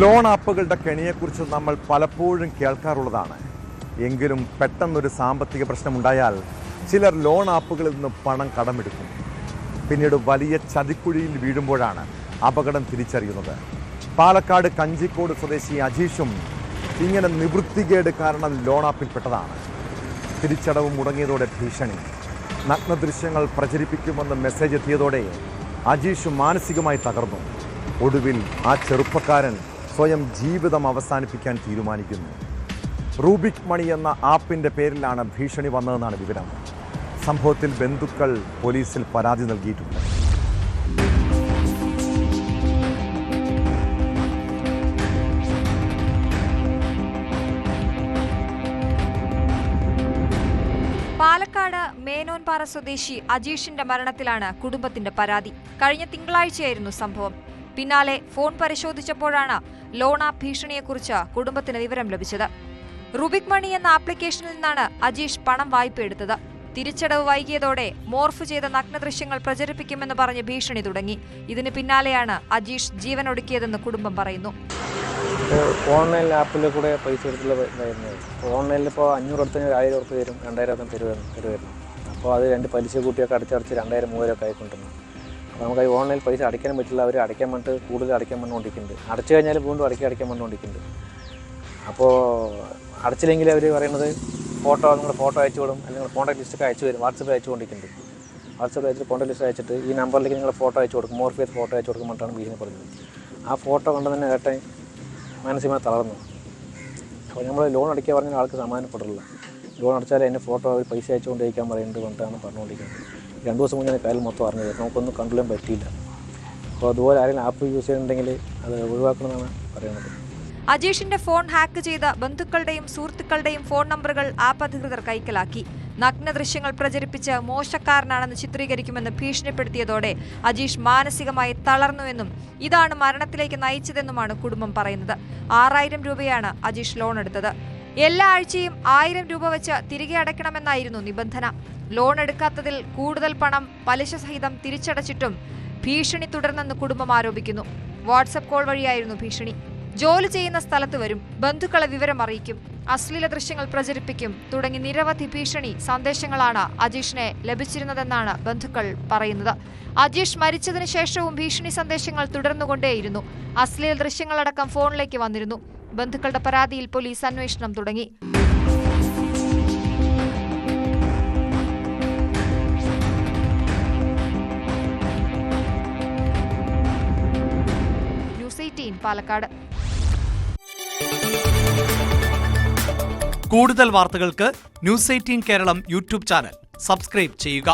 Loan ആപ്പുകളുടെ കെണിയെക്കുറിച്ച് നമ്മൾ പലപ്പോഴും കേൾക്കാറുള്ളതാണ്. എങ്കിലും പെട്ടെന്നൊരു സാമ്പത്തിക പ്രശ്നമുണ്ടായാൽ ചിലർ ലോൺ ആപ്പുകളിൽ നിന്ന് പണം കടമെടുക്കും. പിന്നീട് വലിയ ചതിക്കുഴിയിൽ വീഴുമ്പോഴാണ് അപകടം തിരിച്ചറിയുന്നത്. പാലക്കാട് കഞ്ചിക്കോട് സ്വദേശി അജീഷും ഇങ്ങനെ നിവൃത്തികേട് കാരണം ലോൺ ആപ്പിൽപ്പെട്ടതാണ്. തിരിച്ചടവ് മുടങ്ങിയതോടെ ഭീഷണി, നഗ്നദൃശ്യങ്ങൾ പ്രചരിപ്പിക്കുമെന്ന് മെസ്സേജ് എത്തിയതോടെ അജീഷ് മാനസികമായി തകർന്നു. ഒടുവിൽ ആ ചെറുപ്പക്കാരൻ സ്വയം ജീവിതം അവസാനിപ്പിക്കാൻ തീരുമാനിക്കുന്നു. റൂബിക് മണി എന്ന ആപ്പിൻ്റെ പേരിലാണ് ഭീഷണി വന്നതെന്നാണ് വിവരം. സംഭവത്തിൽ ബന്ധുക്കൾ പോലീസിൽ പരാതി നൽകിയിട്ടുണ്ട്. പാലക്കാട് മേനോൻപാറ സ്വദേശി അജീഷിന്റെ മരണത്തിലാണ് കുടുംബത്തിന്റെ പരാതി. കഴിഞ്ഞ തിങ്കളാഴ്ചയായിരുന്നു സംഭവം. പിന്നാലെ ഫോൺ പരിശോധിച്ചപ്പോഴാണ് ലോൺ ആപ്പ് ഭീഷണിയെക്കുറിച്ച് കുടുംബത്തിന് വിവരം ലഭിച്ചത്. റുബിക് മണി എന്ന ആപ്ലിക്കേഷനിൽ നിന്നാണ് അജീഷ് പണം വായ്പയെടുത്തത്. തിരിച്ചടവ് വൈകിയതോടെ മോർഫ് ചെയ്ത നഗ്നദൃശ്യങ്ങൾ പ്രചരിപ്പിക്കുമെന്ന് പറഞ്ഞ് ഭീഷണി തുടങ്ങി. ഇതിന് പിന്നാലെയാണ് അജീഷ് ജീവനൊടുക്കിയതെന്ന് കുടുംബം പറയുന്നു. ഓൺലൈൻ ആപ്പിൽ കൂടെ പൈസ എടുത്തുള്ളതായിരുന്നു. ഓൺലൈനിൽ ഇപ്പോൾ 500 എടുത്തതിന് 1000 ഉറുപ്പ് തരും, 2000 തരുമായിരുന്നു. അപ്പോൾ അത് 2 പലിശ കൂട്ടിയൊക്കെ അടച്ചടച്ച് 2000, 3000 ഒക്കെ ആയിക്കൊണ്ടിരുന്നു. അപ്പോൾ നമുക്ക് ഈ ഓൺലൈനിൽ പൈസ അടയ്ക്കാനും പറ്റില്ല. അവർ അടയ്ക്കാൻ വേണ്ടിയിട്ട് കൂടുതൽ അടയ്ക്കാൻ വന്നുകൊണ്ടിരിക്കുന്നുണ്ട്. അടച്ചു കഴിഞ്ഞാൽ വീണ്ടും അടയ്ക്കാൻ വന്നുകൊണ്ടിരിക്കുന്നുണ്ട്. അപ്പോൾ അടച്ചില്ലെങ്കിൽ അവർ പറയുന്നത് നിങ്ങളുടെ ഫോട്ടോ അയച്ചു വിടും, അല്ലെങ്കിൽ കോൺടാക്ട് ലിസ്റ്റൊക്കെ അയച്ചു വരും. വാട്സപ്പിൽ അയച്ചുകൊണ്ടിരിക്കുന്നുണ്ട്. വാട്സപ്പിൽ അയച്ചിട്ട് കോൺടാക്ട് ലിസ്റ്റ് അയച്ചിട്ട് ഈ നമ്പറിലേക്ക് നിങ്ങൾ ഫോട്ടോ അയച്ചു കൊടുക്കും, മോർഫ് ചെയ്ത് ഫോട്ടോ അയച്ചു കൊടുക്കുമ്പോഴാണ് ഭീഷണി പറഞ്ഞത്. ആ ഫോട്ടോ കണ്ട് തന്നെ ഏട്ടൻ മാനസികമായി തളർന്നു. അപ്പോൾ നമ്മൾ ലോൺ അടയ്ക്കാൻ പറഞ്ഞാൽ ആൾക്ക് സമാധാനപ്പെടില്ല. ലോൺ അടച്ചാൽ എന്നെ ഫോട്ടോ അവർ പൈസ അയച്ചുകൊണ്ടിരിക്കാൻ പറയുന്നത് കൊണ്ടാണ് പറഞ്ഞുകൊണ്ടിരിക്കുന്നത്. 2 ദിവസം മുന്നേ കയ്യിൽ മൊത്തം അറിഞ്ഞത്. നമുക്കൊന്നും കണ്ടുകൊള്ളാൻ പറ്റിയില്ല. അപ്പോൾ അതുപോലെ ആരെങ്കിലും ആപ്പ് യൂസ് ചെയ്യുന്നുണ്ടെങ്കിൽ അത് ഒഴിവാക്കണമെന്നാണ് പറയുന്നത്. അജീഷിന്റെ ഫോൺ ഹാക്ക് ചെയ്ത ബന്ധുക്കളുടെയും സുഹൃത്തുക്കളുടെയും ഫോൺ നമ്പറുകൾ ആപ്പ് അധികൃതർ കൈക്കലാക്കി. നഗ്ന ദൃശ്യങ്ങൾ പ്രചരിപ്പിച്ച് മോശക്കാരനാണെന്ന് ചിത്രീകരിക്കുമെന്ന് ഭീഷണിപ്പെടുത്തിയതോടെ അജീഷ് മാനസികമായി തളർന്നുവെന്നും ഇതാണ് മരണത്തിലേക്ക് നയിച്ചതെന്നുമാണ് കുടുംബം പറയുന്നത്. 6000 രൂപയാണ് അജീഷ് ലോൺ എടുത്തത്. എല്ലാ ആഴ്ചയും 1000 രൂപ വെച്ച് തിരികെ അടയ്ക്കണമെന്നായിരുന്നു നിബന്ധന. ലോൺ എടുക്കാത്തതിൽ കൂടുതൽ പണം പലിശ സഹിതം തിരിച്ചടച്ചിട്ടും ഭീഷണി തുടർന്നെന്ന് കുടുംബം ആരോപിക്കുന്നു. വാട്സപ്പ് കോൾ വഴിയായിരുന്നു ഭീഷണി. ജോലി ചെയ്യുന്ന സ്ഥലത്ത് വരും, ബന്ധുക്കളെ വിവരം അറിയിക്കും, അശ്ലീല ദൃശ്യങ്ങൾ പ്രചരിപ്പിക്കും തുടങ്ങി നിരവധി ഭീഷണി സന്ദേശങ്ങളാണ് അജീഷിനെ ലഭിച്ചിരുന്നതെന്നാണ് ബന്ധുക്കൾ പറയുന്നത്. അജീഷ് മരിച്ചതിന് ശേഷവും ഭീഷണി സന്ദേശങ്ങൾ തുടർന്നുകൊണ്ടേയിരുന്നു. അശ്ലീല ദൃശ്യങ്ങളടക്കം ഫോണിലേക്ക് വന്നിരുന്നു. ബന്ധുക്കളുടെ പരാതിയിൽ പോലീസ് അന്വേഷണം തുടങ്ങി. ന്യൂസ് 18 പാലക്കാട്. കൂടുതൽ വാർത്തകൾക്ക് news 18 Keralam YouTube channel subscribe ചെയ്യുക.